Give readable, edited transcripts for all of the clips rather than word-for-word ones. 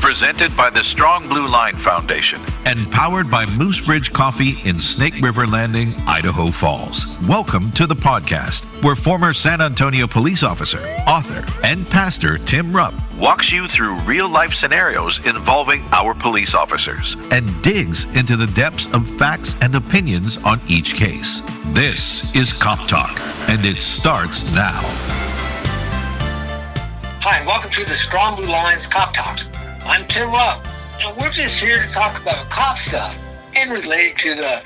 presented by the Strong Blue Line Foundation and powered by Moose Ridge Coffee in Snake River Landing, Idaho Falls. Welcome to the podcast, where former San Antonio police officer, author, and pastor Tim Rupp walks you through real-life scenarios involving our police officers and digs into the depths of facts and opinions on each case. This is Cop Talk, and it starts now. Hi, and welcome to the Strong Blue Line's Cop Talk. I'm Tim Rupp, and we're just here to talk about cop stuff and relate it to the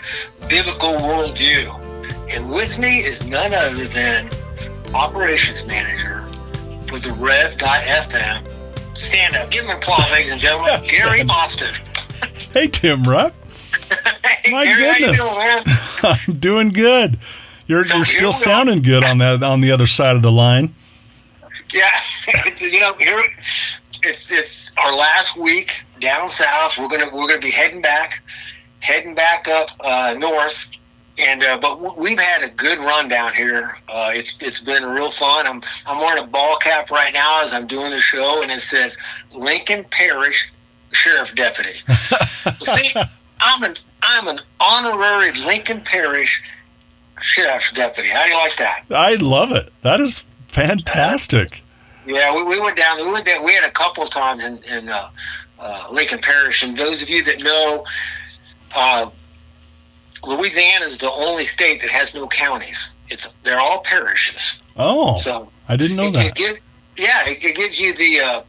biblical worldview. And with me is none other than Operations Manager for the Rev.FM. Stand up. Give him an applause, ladies and gentlemen. Gary Austin. Hey, Tim Rupp. Hey, My Gary, goodness. how you doing, man? I'm doing good. You're still sounding good on the other side of the line. Yeah, it's our last week down south. We're gonna be heading back up north, and but we've had a good run down here. It's been real fun. I'm wearing a ball cap right now as I'm doing the show, and it says Lincoln Parish Sheriff Deputy. See, I'm an honorary Lincoln Parish Sheriff Deputy. How do you like that? I love it. That is fantastic. Yeah, we went down. We had a couple of times in Lincoln Parish, and those of you that know, Louisiana is the only state that has no counties. They're all parishes. Oh, so I didn't know that. It gives you the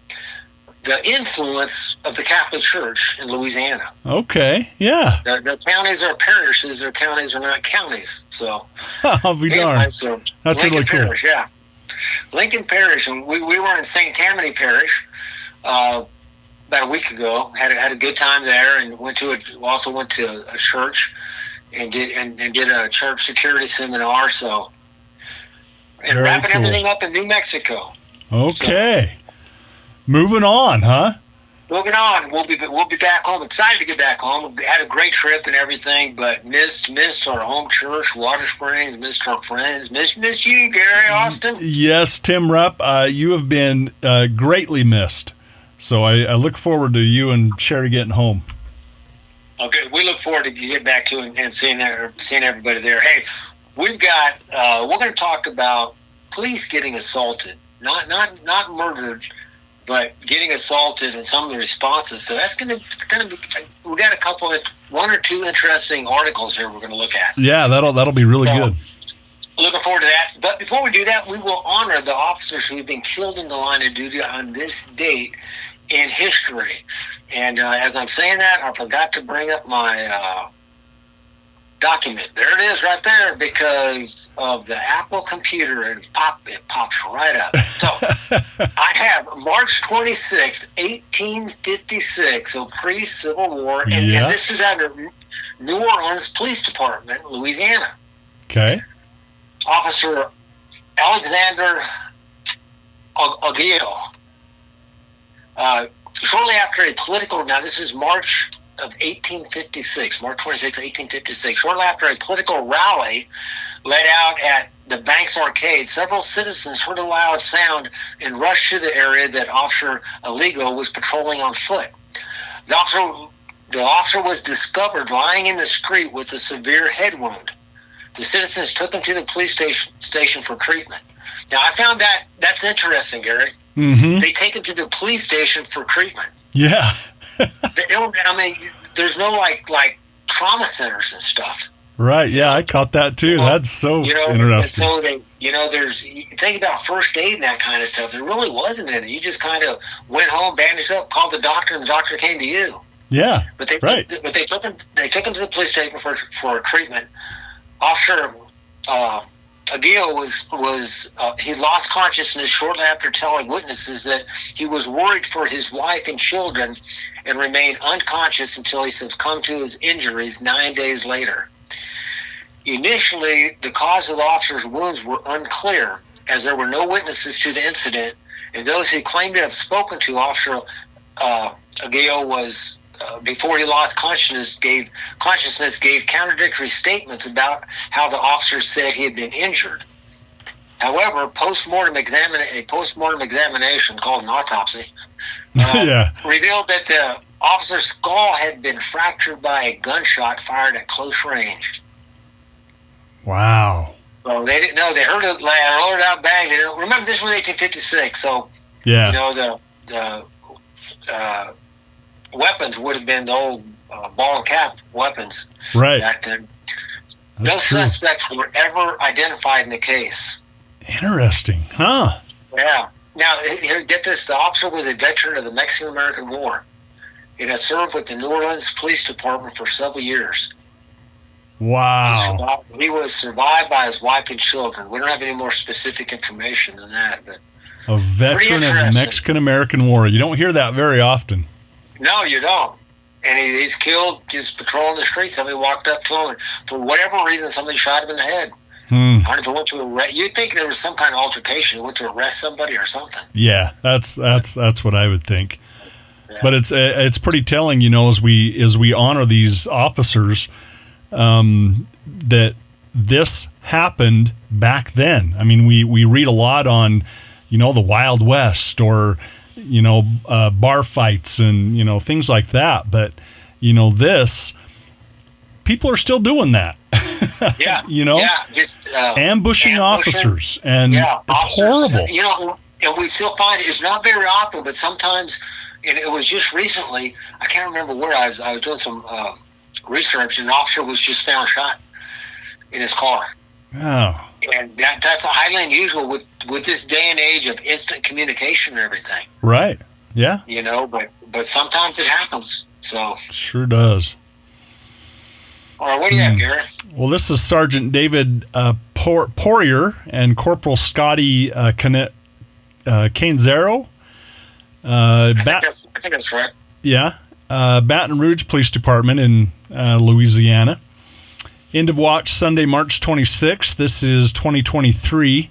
influence of the Catholic Church in Louisiana. Okay, yeah. Their counties are parishes. Their counties are not counties. So I'll be darned. So that's Lincoln really cool. Parish, yeah. Lincoln Parish, and we were in St. Tammany Parish about a week ago. Had a good time there, and also went to a church and did a church security seminar. So, and very wrapping cool. everything up in New Mexico. Okay, moving on, huh? Moving on, we'll be back home. Excited to get back home. We had a great trip and everything, but missed our home church, Water Springs. Missed our friends. Missed you, Gary Austin. Yes, Tim Rupp, you have been greatly missed. So I look forward to you and Sherry getting home. Okay, we look forward to getting back to and seeing everybody there. Hey, we're going to talk about police getting assaulted, not murdered, but getting assaulted and some of the responses. So it's gonna be. We got one or two interesting articles here we're gonna look at. Yeah, that'll be really good. Looking forward to that. But before we do that, we will honor the officers who have been killed in the line of duty on this date in history. And as I'm saying that, I forgot to bring up my document. There it is right there because of the Apple computer, and it pops right up. So I have March 26th, 1856, so pre-Civil War, and this is out of New Orleans Police Department, Louisiana. Okay. Officer Alexander Aguillo. Shortly after a political, now this is March of 1856, March 26, 1856. Shortly after a political rally let out at the Banks Arcade, several citizens heard a loud sound and rushed to the area that Officer Aguillo was patrolling on foot. The officer was discovered lying in the street with a severe head wound. The citizens took him to the police station for treatment. Now, I found that's interesting, Gary. Mm-hmm. They take him to the police station for treatment. Yeah. I mean, there's no like trauma centers and stuff. Right. Yeah, I caught that too. That's so interesting. And so think about first aid and that kind of stuff. There really wasn't any. You just kind of went home, bandaged up, called the doctor, and the doctor came to you. Yeah. But they took him to the police station for treatment. Officer Aguillo he lost consciousness shortly after telling witnesses that he was worried for his wife and children and remained unconscious until he succumbed to his injuries 9 days later. Initially, the cause of the officer's wounds were unclear, as there were no witnesses to the incident, and those who claimed to have spoken to Officer Aguillo was before he lost consciousness gave contradictory statements about how the officer said he had been injured. However, a post-mortem examination called an autopsy revealed that the officer's skull had been fractured by a gunshot fired at close range. Wow. So they didn't know. They heard it loaded out bang. They didn't remember this was 1856. So the weapons would have been the old ball and cap weapons back then. No suspects were ever identified in the case. Interesting, huh? Yeah. Now, here, get this. The officer was a veteran of the Mexican-American War. He had served with the New Orleans Police Department for several years. Wow. He was survived by his wife and children. We don't have any more specific information than that. But a veteran of the Mexican-American War. You don't hear that very often. No, you don't. And he's killed just patrolling the streets. Somebody walked up to him, and for whatever reason, somebody shot him in the head. I don't know if he went to arrest. You'd think there was some kind of altercation. He went to arrest somebody or something. Yeah, that's what I would think. Yeah. But it's pretty telling, as we honor these officers, that this happened back then. I mean, we read a lot on, the Wild West or bar fights and things like that. But this, people are still doing that. Yeah. Just ambushing officers, and it's horrible. And we still find it's not very often, but sometimes. And it was just recently. I can't remember where I was doing some research, and an officer was just found shot in his car. Oh. And that's highly unusual with this day and age of instant communication and everything. Right. Yeah. But sometimes it happens. So sure does. All right, what do you have, Gary? Well, this is Sergeant David Poirier and Corporal Scotty Canzero. I think that's right. Yeah. Baton Rouge Police Department in Louisiana. End of watch Sunday, March 26th. This is 2023,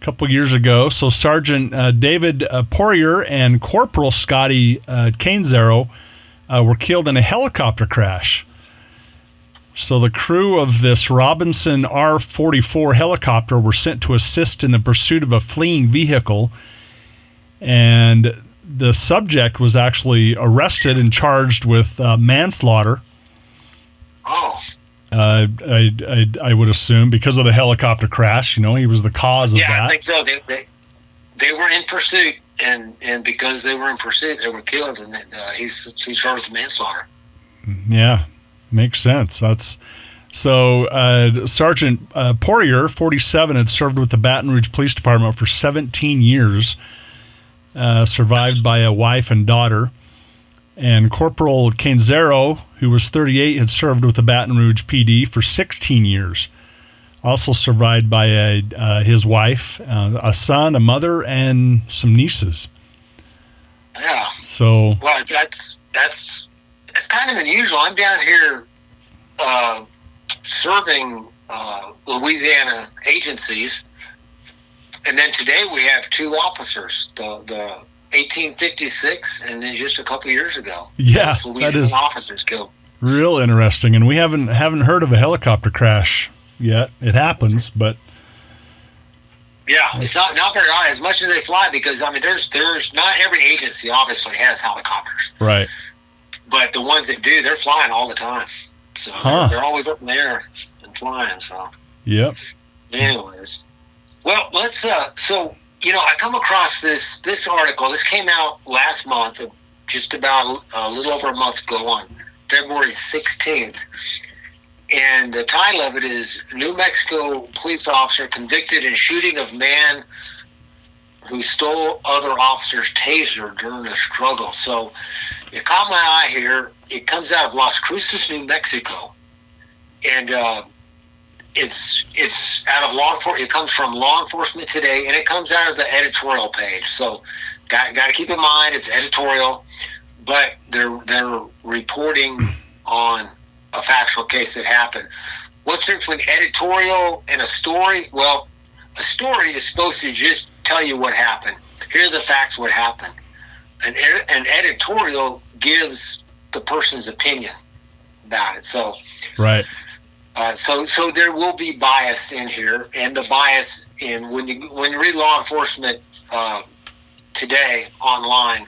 a couple years ago. So Sergeant David Poirier and Corporal Scotty Canzero were killed in a helicopter crash. So the crew of this Robinson R-44 helicopter were sent to assist in the pursuit of a fleeing vehicle, and the subject was actually arrested and charged with manslaughter. Oh. I would assume because of the helicopter crash. He was the cause of that. Yeah, I think so. They were in pursuit, and because they were in pursuit, they were killed, and he's charged with manslaughter. Yeah. Makes sense. Sergeant Poirier, 47, had served with the Baton Rouge Police Department for 17 years, survived by a wife and daughter. And Corporal Canzero, who was 38, had served with the Baton Rouge PD for 16 years, also survived by his wife, a son, a mother, and some nieces. Yeah. So. Well, that's kind of unusual. I'm down here serving Louisiana agencies, and then today we have two officers, the 1856, and then just a couple years ago. Yeah, Louisiana that is officers killed. Real interesting, and we haven't heard of a helicopter crash yet. It happens, but yeah, it's not very high as much as they fly, because there's not every agency obviously has helicopters, right? But the ones that do, they're flying all the time. So they're always up in the air and flying. So yep. Anyways, well, let's. I come across this article. This came out last month, just about a little over a month ago, on February 16th, and the title of it is "New Mexico Police Officer Convicted in Shooting of Man Who Stole Other Officer's Taser During a Struggle." So it caught my eye here. It comes out of Las Cruces, New Mexico, and it's out of law enforcement. It comes from Law Enforcement Today, and it comes out of the editorial page. So got to keep in mind it's editorial, but they're reporting on a factual case that happened. What's the difference between editorial and a story? Well, a story is supposed to just tell you what happened. Here are the facts, what happened. An editorial gives the person's opinion about it. So, right. So there will be bias in here, and the bias in when you read law enforcement today online,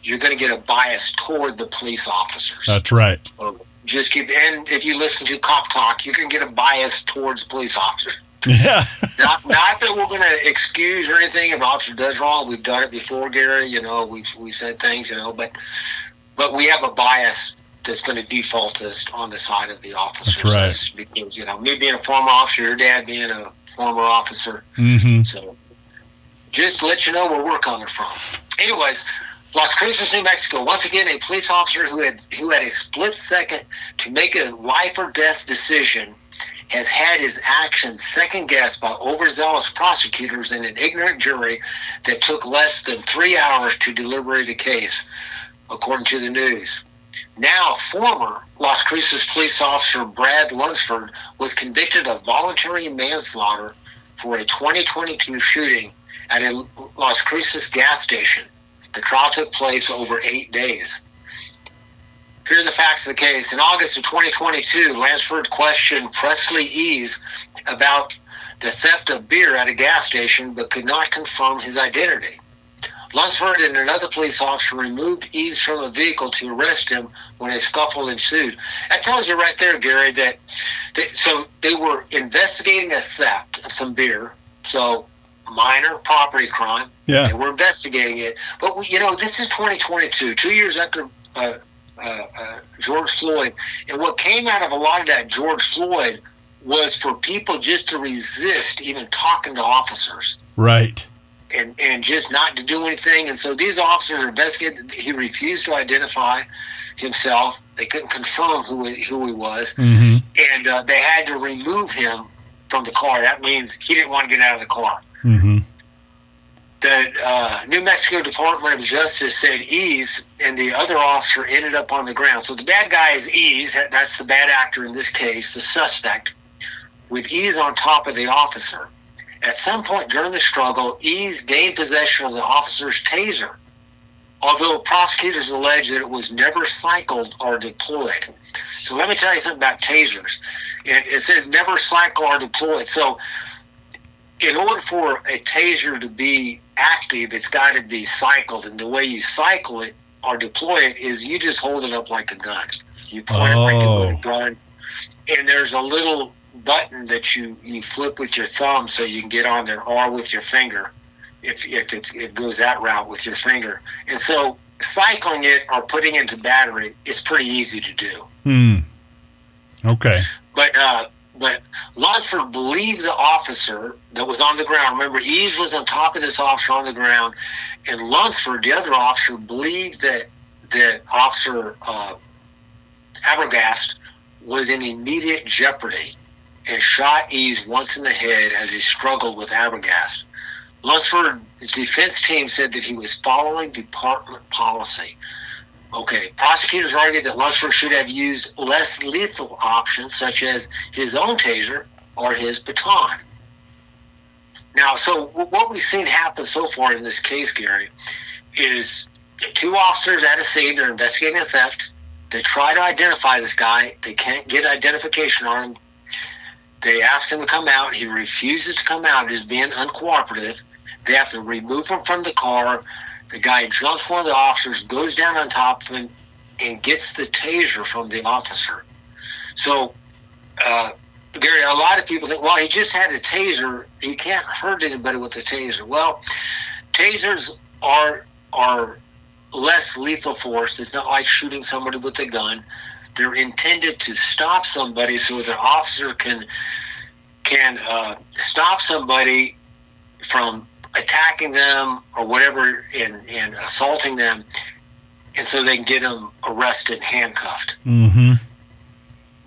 you're going to get a bias toward the police officers. That's right. So and if you listen to cop talk, you can get a bias towards police officers. Yeah. not that we're going to excuse or anything if an officer does wrong. We've done it before, Gary. We said things, but we have a bias that's going to default us on the side of the officers. That's right. Because, me being a former officer, your dad being a former officer. Mm-hmm. So just to let you know where we're coming from. Anyways, Las Cruces, New Mexico. Once again, a police officer who had a split second to make a life or death decision has had his actions second-guessed by overzealous prosecutors and an ignorant jury that took less than 3 hours to deliberate a case, according to the news. Now, former Las Cruces police officer Brad Lunsford was convicted of voluntary manslaughter for a 2022 shooting at a Las Cruces gas station. The trial took place over 8 days. Here are the facts of the case. In August of 2022, Lunsford questioned Presley Ease about the theft of beer at a gas station, but could not confirm his identity. Lunsford and another police officer removed Ease from a vehicle to arrest him when a scuffle ensued. That tells you right there, Gary, that they were investigating a theft of some beer. So minor property crime. Yeah. They were investigating it. But, this is 2022, 2 years after George Floyd. And what came out of a lot of that George Floyd was for people just to resist even talking to officers. Right. And just not to do anything. And so these officers investigated. He refused to identify himself. They couldn't confirm who he was. Mm-hmm. And they had to remove him from the car. That means he didn't want to get out of the car. Mm-hmm. The New Mexico Department of Justice said Ease and the other officer ended up on the ground. So the bad guy is Ease. That's the bad actor in this case, the suspect, with Ease on top of the officer. At some point during the struggle, Ease gained possession of the officer's taser, although prosecutors allege that it was never cycled or deployed. So let me tell you something about tasers. It says never cycle or deployed. So in order for a taser to be active, it's got to be cycled. And the way you cycle it or deploy it is you just hold it up like a gun. You point it like you would a gun. And there's a little button that you flip with your thumb so you can get on there, or with your finger if it goes that route with your finger. And so cycling it or putting it into battery is pretty easy to do. Okay. But Lunsford believed the officer that was on the ground. Remember, Ease was on top of this officer on the ground, and Lunsford, the other officer, believed that Officer Abergast was in immediate jeopardy and shot Ease once in the head as he struggled with Abergast. Lunsford's defense team said that he was following department policy. Okay, prosecutors argued that Lunsford should have used less lethal options, such as his own taser or his baton. Now, so what we've seen happen so far in this case, Gary, is two officers at a scene. They're investigating a theft. They try to identify this guy. They can't get identification on him. They ask him to come out. He refuses to come out. He's being uncooperative. They have to remove him from the car. The guy jumps one of the officers, goes down on top of him, and gets the taser from the officer. So, Gary, a lot of people think, well, he just had a taser. He can't hurt anybody with the taser. Well, tasers are less lethal force. It's not like shooting somebody with a gun. They're intended to stop somebody so the officer can stop somebody from attacking them or whatever and assaulting them, and so they can get them arrested, handcuffed. Mm-hmm.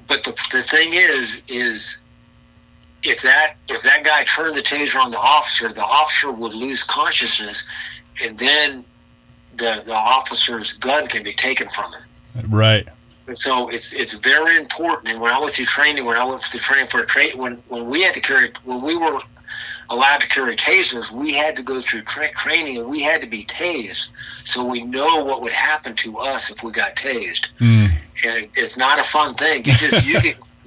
But the thing is if that guy turned the taser on the officer would lose consciousness, and then the officer's gun can be taken from him. Right. And so it's very important. And when I went through training, when we were allowed to carry tasers, we had to go through training, and we had to be tased, so we know what would happen to us if we got tased. And it's not a fun thing.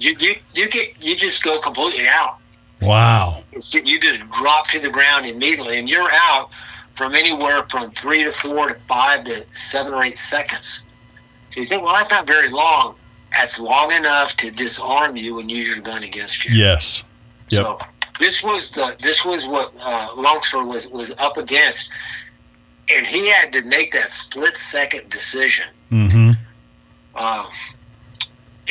You just go completely out. Wow. You just drop to the ground immediately, and you're out from anywhere from 3 to 4 to 5 to 7 or 8 seconds. So you think, well, that's not very long. That's long enough to disarm you and use your gun against you. Yes. Yep. So this was what Lunsford was up against, and he had to make that split-second decision. Mm-hmm.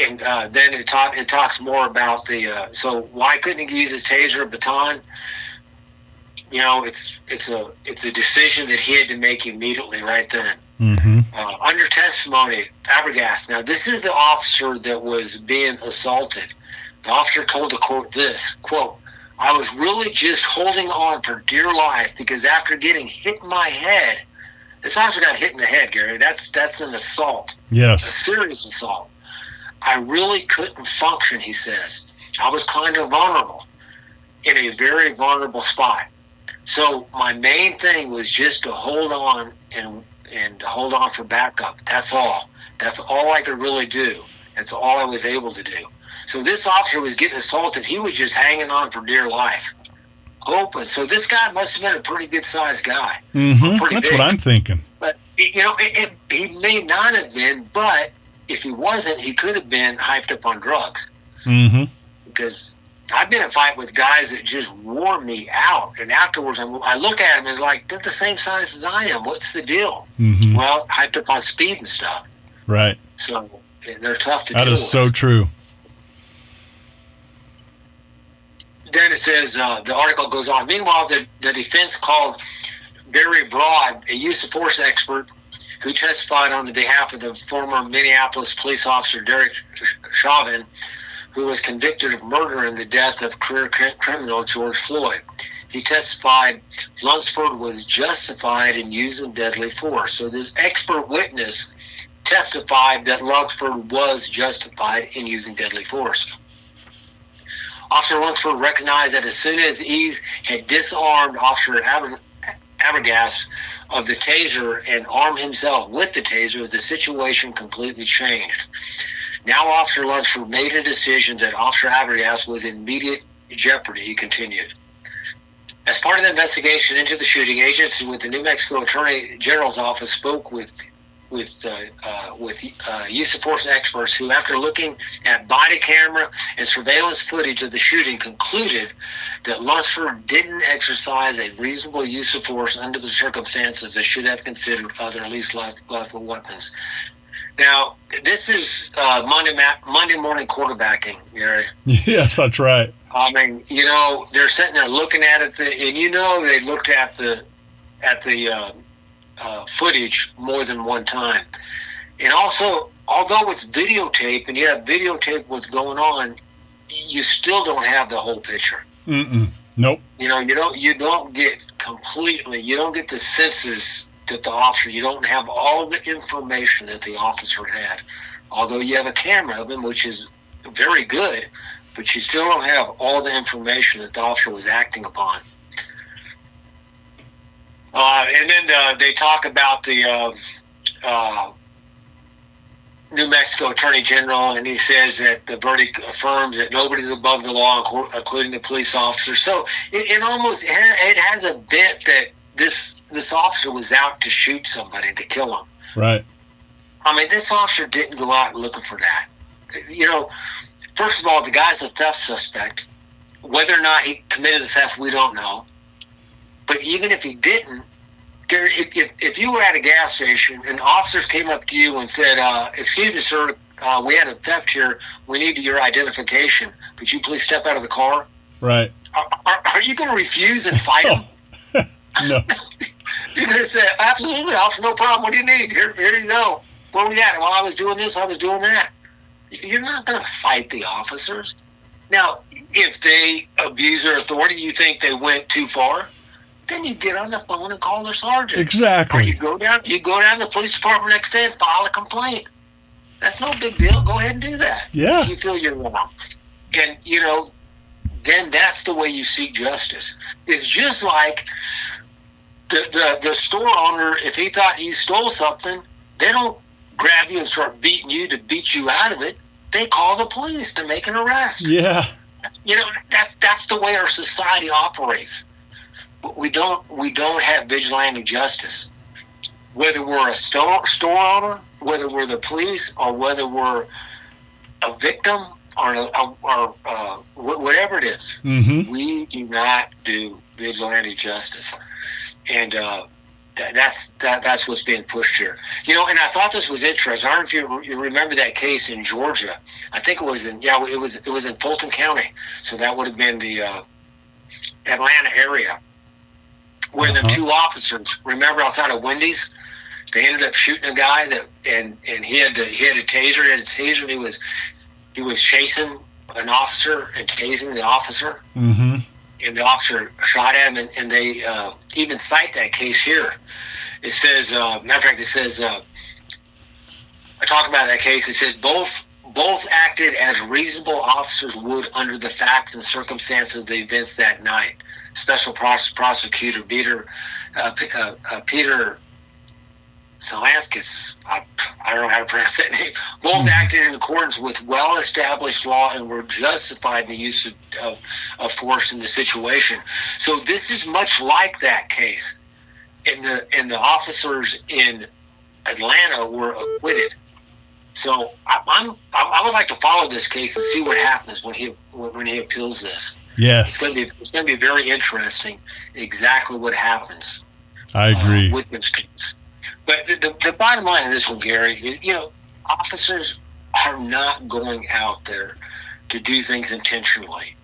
And then it talks more about the so why couldn't he use his taser or baton? You know, it's a decision that he had to make immediately right then. Mm-hmm. Under testimony, Fabregas. Now, this is the officer that was being assaulted. The officer told the court this, quote, "I was really just holding on for dear life because after getting hit in my head," this officer got hit in the head, Gary. That's an assault. Yes. A serious assault. "I really couldn't function," he says. "I was kind of vulnerable, in a very vulnerable spot. So my main thing was just to hold on and hold on for backup. That's all. That's all I could really do. That's all I was able to do." So this officer was getting assaulted. He was just hanging on for dear life, hoping. So this guy must have been a pretty good-sized guy. Mm-hmm. Pretty That's big. what I'm thinking. But, you know, he may not have been, but if he wasn't, he could have been hyped up on drugs. Mm-hmm. Because I've been in a fight with guys that just wore me out. And afterwards, I look at them and like, they're the same size as I am. What's the deal? Mm-hmm. Well, hyped up on speed and stuff. Right. So they're tough to deal with. That is so true. Then it says, the article goes on. Meanwhile, the defense called Barry Broad, a use of force expert, who testified on the behalf of the former Minneapolis police officer Derek Chauvin, who was convicted of murder in the death of career criminal George Floyd. He testified Lunsford was justified in using deadly force. So this expert witness testified that Lunsford was justified in using deadly force. Officer Lunsford recognized that as soon as Ease had disarmed Officer Fabregas of the taser and armed himself with the taser, the situation completely changed. Now Officer Lunsford made a decision that Officer Fabregas was in immediate jeopardy, he continued. As part of the investigation into the shooting, agents with the New Mexico Attorney General's office spoke with use of force experts who, after looking at body camera and surveillance footage of the shooting, concluded that Lunsford didn't exercise a reasonable use of force under the circumstances that should have considered other least lethal weapons. Now, this is Monday morning quarterbacking, Gary. Yes, that's right. I mean, you know, they're sitting there looking at it, and you know they looked at the footage more than one time. And also, although it's videotape and you have videotape what's going on, you still don't have the whole picture. Nope. You know, you don't get the senses that the officer, you don't have all the information that the officer had. Although you have a camera of him, which is very good, but you still don't have all the information that the officer was acting upon. And then they talk about the New Mexico Attorney General, and he says that the verdict affirms that nobody's above the law, including the police officer. So it has a bit that this officer was out to shoot somebody, to kill him. Right. I mean, this officer didn't go out looking for that. You know, first of all, the guy's a theft suspect. Whether or not he committed the theft, we don't know. But even if he didn't, if you were at a gas station and officers came up to you and said, "Excuse me, sir, we had a theft here. We need your identification. Could you please step out of the car?" Right. Are you going to refuse and fight him? No. You're going to say, "Absolutely, officer, no problem. What do you need? Here you go. Where we at? Well, I was doing this, I was doing that." You're not going to fight the officers. Now, if they abuse their authority, you think they went too far, then you get on the phone and call their sergeant. Exactly. Or you go down to the police department next day and file a complaint. That's no big deal. Go ahead and do that. Yeah. If you feel you're wrong. And, you know, then that's the way you seek justice. It's just like the store owner, if he thought you stole something, they don't grab you and start beating you to beat you out of it. they call the police to make an arrest. Yeah. That's the way our society operates. We don't have vigilante justice. Whether we're a store owner, whether we're the police, or whether we're a victim or whatever it is, we do not do vigilante justice, and that's what's being pushed here. And I thought this was interesting. I don't know if you remember that case in Georgia. I think it was in Fulton County, so that would have been the Atlanta area, where the two officers, remember, outside of Wendy's, they ended up shooting a guy and he had a taser. He had a taser. And he was chasing an officer and tasing the officer. Mm-hmm. And the officer shot at him, and they even cite that case here. It says, matter of fact, it says, I talk about that case. It said both acted as reasonable officers would under the facts and circumstances of the events that night. Special prosecutor Peter Salanskis, I don't know how to pronounce that name, both acted in accordance with well-established law and were justified in the use of force in the situation. So this is much like that case. And the officers in Atlanta were acquitted. So I would like to follow this case and see what happens when he appeals this. Yes, it's going to be very interesting exactly what happens. I agree with this case. But the bottom line of this one, Gary, is, officers are not going out there to do things intentionally.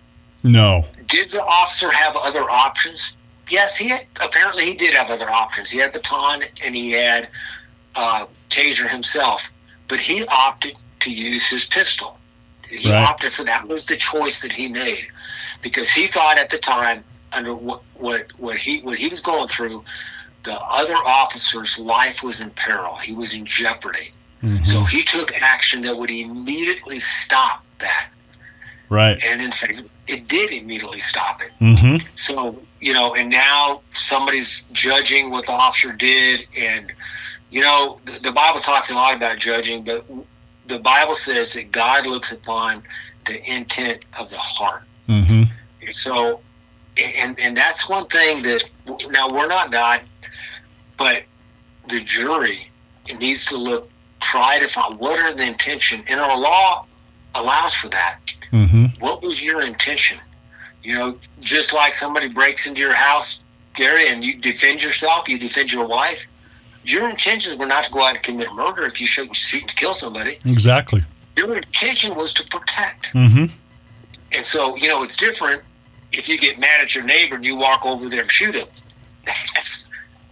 No. Did the officer have other options? Yes, apparently he did have other options. He had baton and he had taser himself, but he opted to use his pistol. He opted for that. Was the choice that he made, because he thought at the time, under what he was going through, the other officer's life was in peril. He was in jeopardy. Mm-hmm. So he took action that would immediately stop that. Right. And in fact, it did immediately stop it. Mm-hmm. So, and now somebody's judging what the officer did. And, the Bible talks a lot about judging, but the Bible says that God looks upon the intent of the heart. Mm-hmm. So, and that's one thing that, now we're not God, but the jury needs to try to find what are the intention, and our law allows for that. Mm-hmm. What was your intention? Just like somebody breaks into your house, Gary, and you defend yourself, you defend your wife. Your intentions were not to go out and commit murder if you shoot to kill somebody. Exactly. Your intention was to protect. Mm-hmm. And so, it's different if you get mad at your neighbor and you walk over there and shoot him.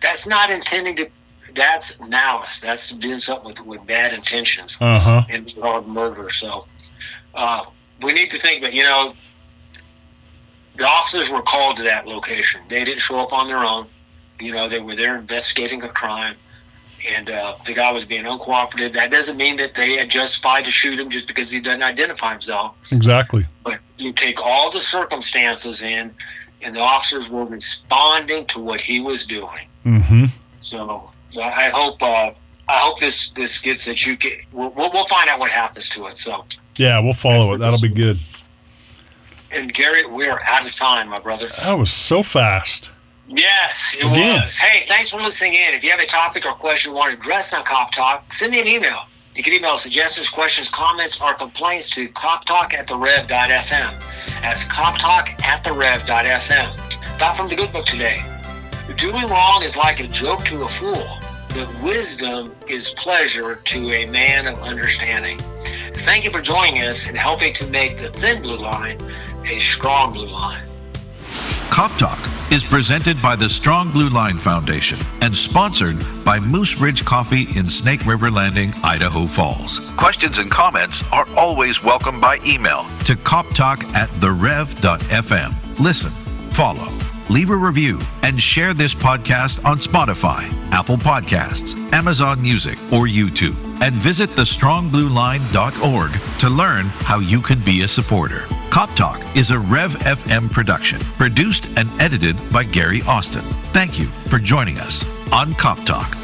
That's not intending to. That's malice. That's doing something with bad intentions. And it's called murder. So we need to think that, the officers were called to that location. They didn't show up on their own. They were there investigating a crime, and the guy was being uncooperative. That doesn't mean that they had justified to shoot him just because he doesn't identify himself. Exactly. But you take all the circumstances in, and the officers were responding to what he was doing. Mm-hmm. So I hope this gets that you get. We'll find out what happens to it. So yeah, we'll follow it. That'll be good. And Gary, we are out of time, my brother. That was so fast. Yes, it was. Hey, thanks for listening in. If you have a topic or question you want to address on Cop Talk, send me an email. You can email suggestions, questions, comments, or complaints to coptalk@therev.fm. That's coptalk@therev.fm. Thought from the good book today. Doing wrong is like a joke to a fool, but wisdom is pleasure to a man of understanding. Thank you for joining us and helping to make the thin blue line a strong blue line. Cop Talk is presented by the Strong Blue Line Foundation and sponsored by Moose Ridge Coffee in Snake River Landing, Idaho Falls. Questions and comments are always welcome by email to coptalk@therev.fm. Listen, follow, leave a review, and share this podcast on Spotify, Apple Podcasts, Amazon Music, or YouTube. And visit thestrongblueline.org to learn how you can be a supporter. Cop Talk is a Rev FM production, produced and edited by Gary Austin. Thank you for joining us on Cop Talk.